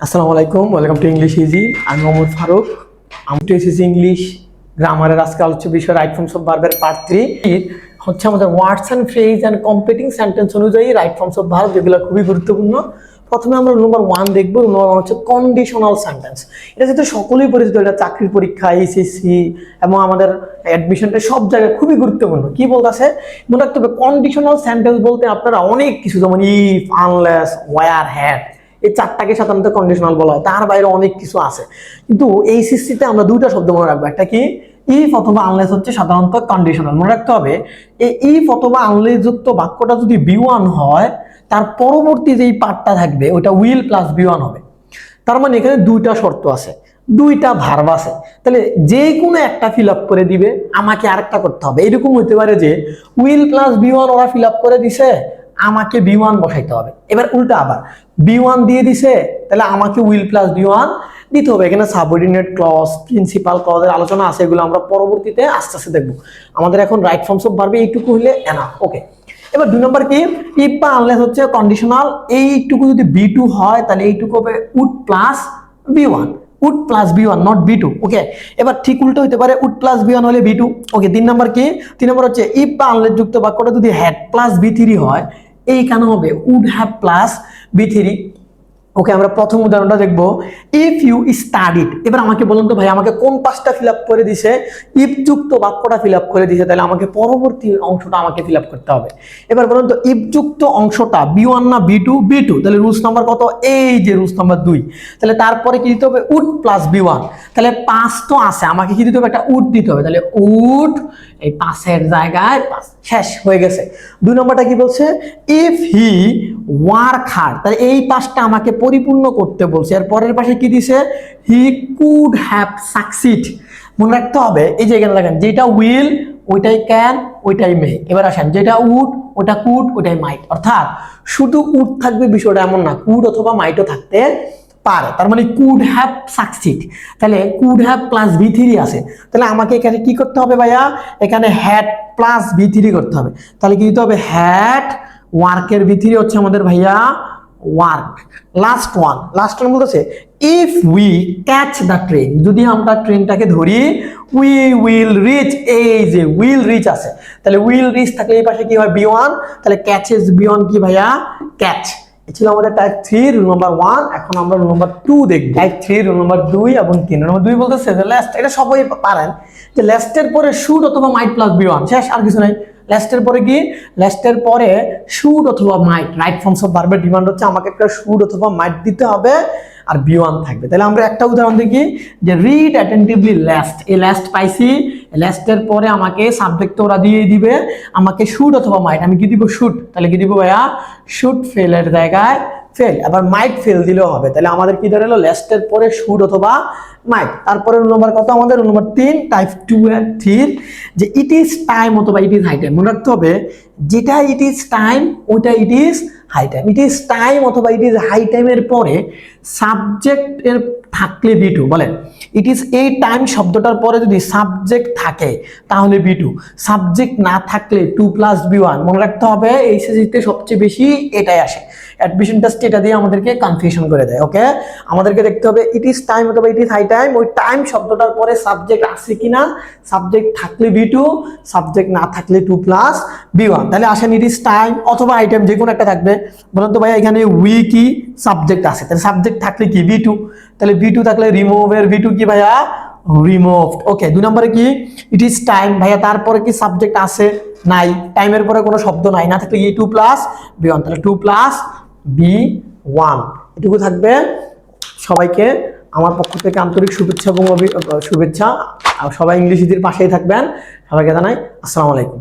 আসসালামু আলাইকুম, welcome to English easy. আমি মোহাম্মদ ফারুক। আমি এসেছি ইংলিশ গ্রামারের আজকে আলোচ্য বিষয় রাইট ফর্মস অফ ভার্বের পার্ট 3 হচ্ছে আমাদের words and phrase and completing sentence অনুযায়ী রাইট ফর্মস অফ ভার্ব, যেগুলো খুবই গুরুত্বপূর্ণ। প্রথমে আমরা নম্বর 1 দেখবো। নম্বর 1 হচ্ছে কন্ডিশনাল সেন্টেন্স। এটা যেহেতু সকলেই পরিচিত, এটা চাকরির পরীক্ষা, এইচএসসি এবং আমাদের অ্যাডমিশনটা সব জায়গায় খুবই গুরুত্বপূর্ণ। কি বলতেছে মনে রাখতে হবে, কন্ডিশনাল সেন্টেন্স বলতে আপনারা অনেক কিছু, যেমন ইফ, আনলেস, ওয়্যার, হ্যাড, এই চারটাকে সাধারণত কন্ডিশনাল বলা হয়। তার বাইরে অনেক কিছু আছে, কিন্তু এই সিস্টেমে আমরা দুইটা শব্দ মনে রাখবো। একটা কি ইফ অথবা আনলেস হচ্ছে সাধারণত কন্ডিশনাল। মনে রাখতে হবে এই ইফ অথবা আনলেস যুক্ত বাক্যটা যদি বি1 হয়, তার পরবর্তী যেই পার্টটা থাকবে ওটা উইল প্লাস বি1 হবে। তার মানে এখানে দুইটা শর্ত আছে, দুইটা ভার্ব আছে। তাহলে যে কোনো একটা ফিল আপ করে দিবে, আমাকে আরেকটা করতে হবে। এরকম হতে পারে যে উইল প্লাস বি1 ওরা ফিল আপ করে দিছে, আমাকে বি1 বসাইতে হবে। এবার উল্টা আবার বি1 দিয়ে দিছে, তাহলে আমাকে উইল প্লাস বি1 দিতে হবে। এখানে সাবঅর্ডিনেট ক্লজ, প্রিন্সিপাল ক্লজের আলোচনা আছে, এগুলো আমরা পরবর্তীতে আস্তে আস্তে দেখবো। আমাদের এখন রাইট ফর্মস অফ ভার্বে এইটুকু হইলে এনাফ। ওকে, এবার 2 নম্বর কি ইফ বা আনলেস হচ্ছে কন্ডিশনাল। এইটুকু যদি বি2 হয়, তাহলে এইটুকু হবে would plus V one, would plus V one, not V two. Okay, এবার ঠিক উল্টো হতে পারে, উড প্লাস বি1 হলে বি2। ওকে, 3 নম্বর কি 3 নম্বর হচ্ছে ইফ বা আনলেস যুক্ত বাক্যটা যদি হ্যাড প্লাস বি3 হয়, এইখানে হবে উড হ্যাভ প্লাস বি3। ওকে, আমরা প্রথম উদাহরণটা দেখবো, ইফ ইউ স্টাডিড। এবার আমাকে বলুন তো ভাই, আমাকে কোন পাঁচটা ফিল আপ করে দিছে? ইফ যুক্ত বাক্যটা ফিল আপ করে দিছে, তাহলে আমাকে পরবর্তী অংশটা আমাকে ফিল আপ করতে হবে। এবার বলুন তো ইফ যুক্ত অংশটা বি1 না বি2? বি2। তাহলে রুলস নাম্বার কত? এই যে রুলস নাম্বার 2। তাহলে তারপরে কি দিতে হবে? উড প্লাস বি1। তাহলে 5 তো আছে, আমাকে কি দিতে হবে? একটা উড দিতে হবে। তাহলে উড, এই 5-এর জায়গায় 5, শেষ হয়ে গেছে। 2 নম্বরটা কি বলছে? If he work hard. তাহলে এই পাঁচটা আমাকে পরিপূর্ণ করতে বলছে। আর পরের পাশে কি দিছে? He could have succeed. মনে রাখতে হবে, এই যে এখানে দেখেন, যেটা উইল ওইটাই ক্যান, ওইটাই মে। এবার আসেন, যেটা উড ওটা কুড, ওইটাই মাইট। অর্থাৎ শুধু উড থাকবে বিষয়টা এমন না, কুড অথবা মাইটও থাকতে পারে। তার মানে কুড হ্যাভ সাকসিড, তাহলে কুড হ্যাভ প্লাস বি3 আছে। তাহলে আমাকে এখানে কি করতে হবে ভাইয়া? এখানে হ্যাড প্লাস বি3 করতে হবে। তাহলে কি দিতে হবে? হ্যাড, ওয়ার্কের বি3 হচ্ছে আমাদের ভাইয়া ওয়ার্ক। লাস্ট ওয়ান বলতেছে if we catch the train. যদি আমরা ট্রেনটাকে ধরি, উই উইল রিচ। এই যে উইল রিচ আছে, তাহলে উইল রিচ থাকলে এই পাশে কি হয়? বি1। তাহলে ক্যাচেস বি1 কি ভাইয়া? ক্যাচ। ছিল আমাদের টাইপ 3 রুল নাম্বার 1। এখন আমরা রুল নাম্বার 2 দেখব। টাইপ 3 রুল নাম্বার 2 এবং 3। রুল নাম্বার 2 বলতেছে যে লাস্ট, এটা সবাই পারেন যে লাস্টের পরে শুড অথবা মাইট প্লাস বি1, শেষ, আর কিছু নাই। লাস্টের পরে কি? লাস্টের পরে শুড অথবা মাইট। রাইট ফর্মস অফ ভার্বের ডিমান্ড হচ্ছে আমাকে একটা শুড অথবা মাইট দিতে হবে, আর বি1 থাকবে। তাহলে আমরা একটা উদাহরণ দেখি যে রিড অ্যাটেন্টিভলি লাস্ট। এই লাস্ট পাইছি, লাস্টের পরে আমাকে সাবজেক্ট ওরা দিয়ে দিবে, আমাকে শুড অথবা মাইট। আমি কি দিব? শুড। তাহলে কি দিব ভাইয়া? শুড ফেলের জায়গায় ফেল। আবার মাইট ফেল দিলেও হবে। তাহলে আমাদের কি দাঁড়ালো? লাস্টের পরে শুড অথবা মাইট। তারপরে রুল নাম্বার কত আমাদের? রুল নাম্বার 3 টাইপ 2 এর 3, যে ইট ইজ টাইম অথবা ইট ইজ হাই টাইম। মনে রাখতে হবে, যেটা ইট ইজ টাইম ওইটা it is high time. It is time অথবা ইট ইজ হাই টাইমের পরে সাবজেক্ট এর থাকলে বি2। বলেন, ইট ইজ এই টাইম শব্দটার পরে যদি সাবজেক্ট থাকে তাহলে বি2, সাবজেক্ট না থাকলে 2 প্লাস বি1। মনে রাখতে হবে, এইচএসসিতে সবচেয়ে বেশি এটাই আসে। অ্যাডমিশন টেস্ট এটা দিয়ে আমাদেরকে কনফিউশন করে দেয়। ওকে, আমাদেরকে দেখতে হবে ইট ইজ টাইম অথবা ইট ইজ হাই টাইম, ওই টাইম শব্দটার পরে সাবজেক্ট আছে কিনা। সাবজেক্ট থাকলে বি2, সাবজেক্ট না থাকলে 2 প্লাস বি1। তাহলে আসেন, ইট ইজ টাইম অথবা হাই টাইম, যে কোনো একটা থাকবে। বলুন তো ভাই, এখানে উই কি সাবজেক্ট আছে, তাহলে সাবজেক্ট থাকলে কি? বি2। তাহলে বি2 থাকলে রিমুভের বি2 কি ভাইয়া? রিমুভড। ওকে, 2 নম্বরে কি? ইট ইজ টাইম। ভাইয়া তারপরে কি সাবজেক্ট আছে? নাই। টাইমের পরে কোনো শব্দ নাই, না থাকলে এই 2 প্লাস বি1। তাহলে 2 প্লাস বি1 এটুকু থাকবে। সবাইকে আমার পক্ষ থেকে আন্তরিক শুভেচ্ছা এবং শুভেচ্ছা। সবাই ইংলিশ ইজির পাশেই থাকবেন। সবাইকে জানাই আসসালামু আলাইকুম।